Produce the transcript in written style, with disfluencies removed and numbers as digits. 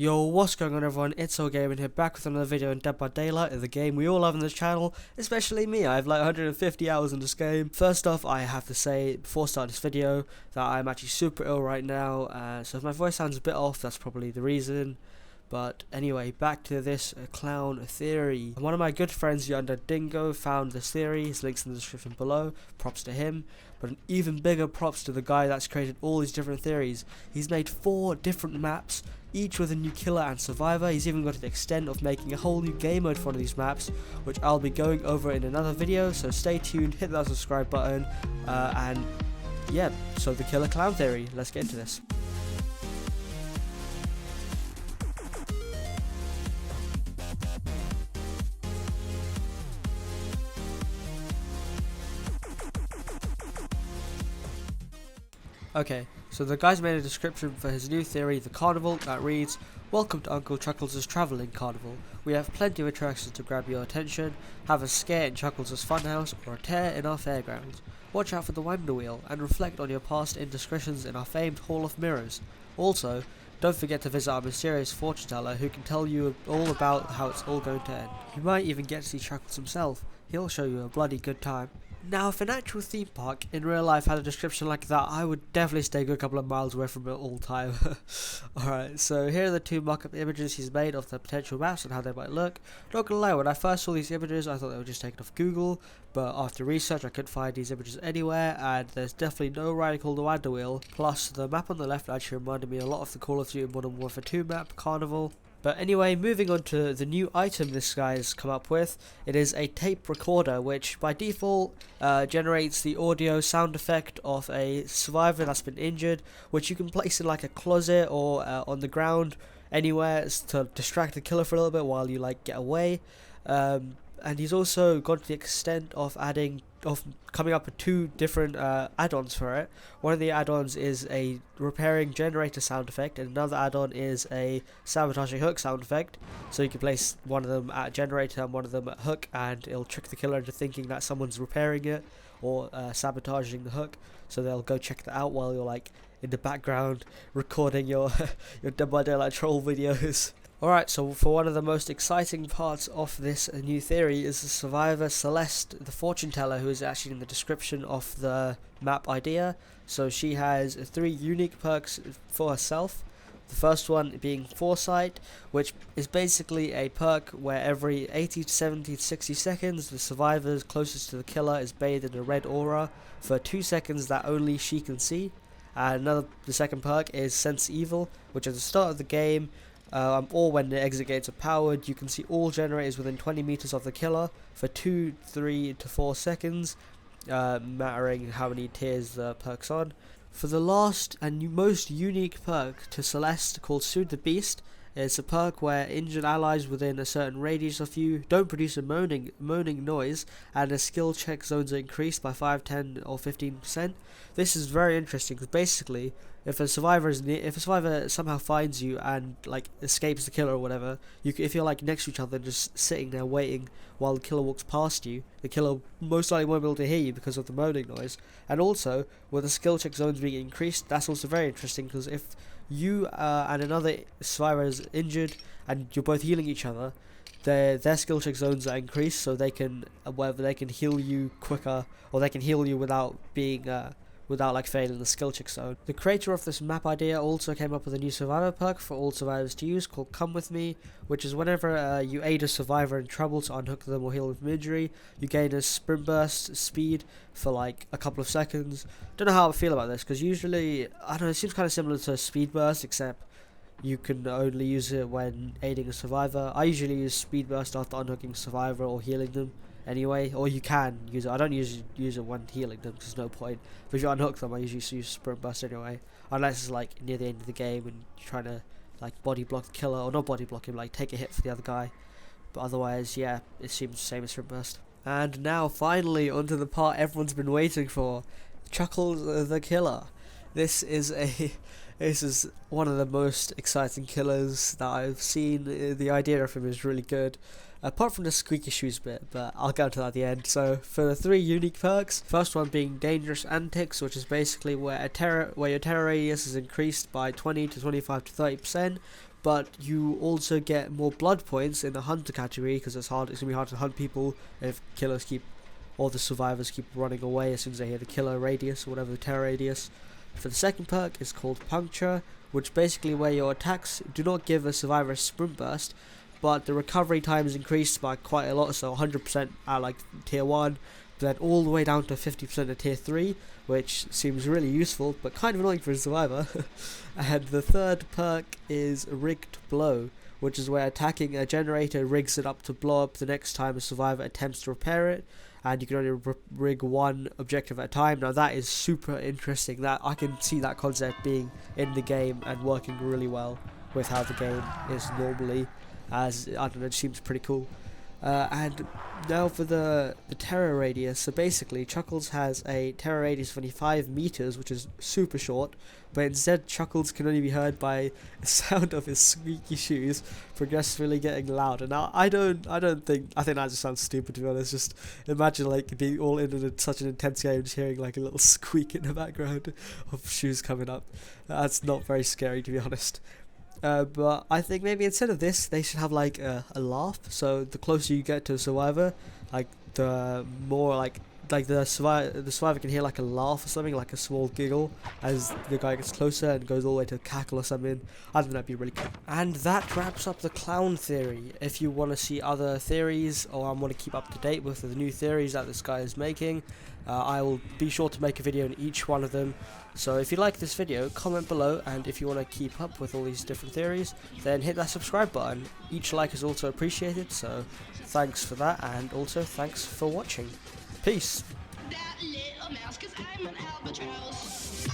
Yo, what's going on everyone, it's Gaming here, back with another video in Dead by Daylight, the game we all love on this channel, especially me. I have like 150 hours in this game. First off, I have to say, before starting this video, that I'm actually super ill right now, so if my voice sounds a bit off, that's probably the reason. But anyway, back to this clown theory. One of my good friends, Yonder Dingo, found this theory. His link's in the description below. Props to him. But an even bigger props to the guy that's created all these different theories. He's made 4 different maps, each with a new killer and survivor. He's even got to the extent of making a whole new game mode for one of these maps, which I'll be going over in another video. So stay tuned, hit that subscribe button, and yeah, so the killer clown theory. Let's get into this. Okay, so the guy's made a description for his new theory, the carnival, that reads, "Welcome to Uncle Chuckles' travelling carnival. We have plenty of attractions to grab your attention. Have a scare in Chuckles' funhouse or a tear in our fairgrounds. Watch out for the Wonder Wheel and reflect on your past indiscretions in our famed Hall of Mirrors. Also, don't forget to visit our mysterious fortune teller who can tell you all about how it's all going to end. You might even get to see Chuckles himself. He'll show you a bloody good time." Now, if an actual theme park in real life had a description like that, I would definitely stay a good couple of miles away from it all the time. Alright, so here are the 2 mock-up images he's made of the potential maps and how they might look. Not gonna lie, when I first saw these images, I thought they were just taken off Google, but after research I couldn't find these images anywhere, and there's definitely no ride called the Wonder Wheel. Plus, the map on the left actually reminded me a lot of the Call of Duty Modern Warfare 2 map, Carnival. But anyway, moving on to the new item this guy has come up with. It is a tape recorder, which by default generates the audio sound effect of a survivor that's been injured, which you can place in like a closet or on the ground anywhere to distract the killer for a little bit while you like get away. And he's also gone to the extent of coming up with 2 different add-ons for it. One of the add-ons is a repairing generator sound effect, and another add-on is a sabotaging hook sound effect. So you can place one of them at generator and one of them at hook, and it'll trick the killer into thinking that someone's repairing it or sabotaging the hook. So they'll go check that out while you're like in the background recording your your Dead by Daylight troll videos. Alright, so for one of the most exciting parts of this new theory is the survivor Celeste, the fortune teller, who is actually in the description of the map idea. So she has 3 unique perks for herself. The first one being Foresight, which is basically a perk where every 80 to 70 to 60 seconds the survivor closest to the killer is bathed in a red aura for 2 seconds that only she can see. And the second perk is Sense Evil, which at the start of the game, or when the exit gates are powered, you can see all generators within 20 meters of the killer for 2, 3 to 4 seconds, mattering how many tiers the perk's on. For the last and most unique perk to Celeste, called Soothe the Beast, it's a perk where injured allies within a certain radius of you don't produce a moaning noise, and the skill check zones are increased by 5, 10 or 15%. This is very interesting because basically, if a survivor somehow finds you and like escapes the killer or whatever, if you're like next to each other just sitting there waiting while the killer walks past you, the killer most likely won't be able to hear you because of the moaning noise. And also, with the skill check zones being increased, that's also very interesting because if you and another survivor is injured and you're both healing each other, their skill check zones are increased, so they can whether they can heal you quicker or they can heal you without being without like failing the skill check zone. The creator of this map idea also came up with a new survivor perk for all survivors to use called Come With Me, which is whenever you aid a survivor in trouble to unhook them or heal them from injury, you gain a sprint burst speed for like a couple of seconds. Don't know how I feel about this because usually, I don't know, it seems kind of similar to speed burst, except you can only use it when aiding a survivor. I usually use speed burst after unhooking a survivor or healing them anyway, or you can use it. I don't use it when healing them because there's no point. But if you unhook them, I usually use sprint burst anyway, unless it's like near the end of the game and you're trying to like body block the killer, or not body block him, like take a hit for the other guy. But otherwise, yeah, it seems the same as sprint burst. And now finally onto the part everyone's been waiting for, Chuckles the killer. This is one of the most exciting killers that I've seen. The idea of him is really good. apart from the squeaky shoes bit, but I'll go to that at the end. So for the 3 unique perks, first one being Dangerous Antics, which is basically where your terror radius is increased by 20 to 25 to 30%, but you also get more blood points in the hunter category because it's gonna be hard to hunt people if killers keep, or the survivors keep running away as soon as they hear the killer radius or whatever, the terror radius. For the second perk is called Puncture, which basically where your attacks do not give a survivor a sprint burst, but the recovery time is increased by quite a lot, so 100% at like tier 1, then all the way down to 50% at tier 3, which seems really useful, but kind of annoying for a survivor. And the third perk is Rigged Blow, which is where attacking a generator rigs it up to blow up the next time a survivor attempts to repair it, and you can only rig one objective at a time. Now that is super interesting. That I can see that concept being in the game and working really well with how the game is normally, as I don't know, it seems pretty cool. And now for the terror radius. So basically Chuckles has a terror radius of only 5 meters, which is super short, but instead Chuckles can only be heard by the sound of his squeaky shoes progressively getting louder. Now I think that just sounds stupid, to be honest. Just imagine like being all in such an intense game, just hearing like a little squeak in the background of shoes coming up. That's not very scary, to be honest. But I think maybe instead of this, they should have like a laugh. So the closer you get to a survivor, like the more like the survivor can hear like a laugh or something, like a small giggle as the guy gets closer and goes all the way to a cackle or something. I think that'd be really cool. And that wraps up the clown theory. If you want to see other theories or want to keep up to date with the new theories that this guy is making, I will be sure to make a video on each one of them. So if you like this video, comment below, and if you want to keep up with all these different theories, then hit that subscribe button. Each like is also appreciated, so thanks for that, and also thanks for watching. Peace. That little mouse, 'cause I'm an albatross.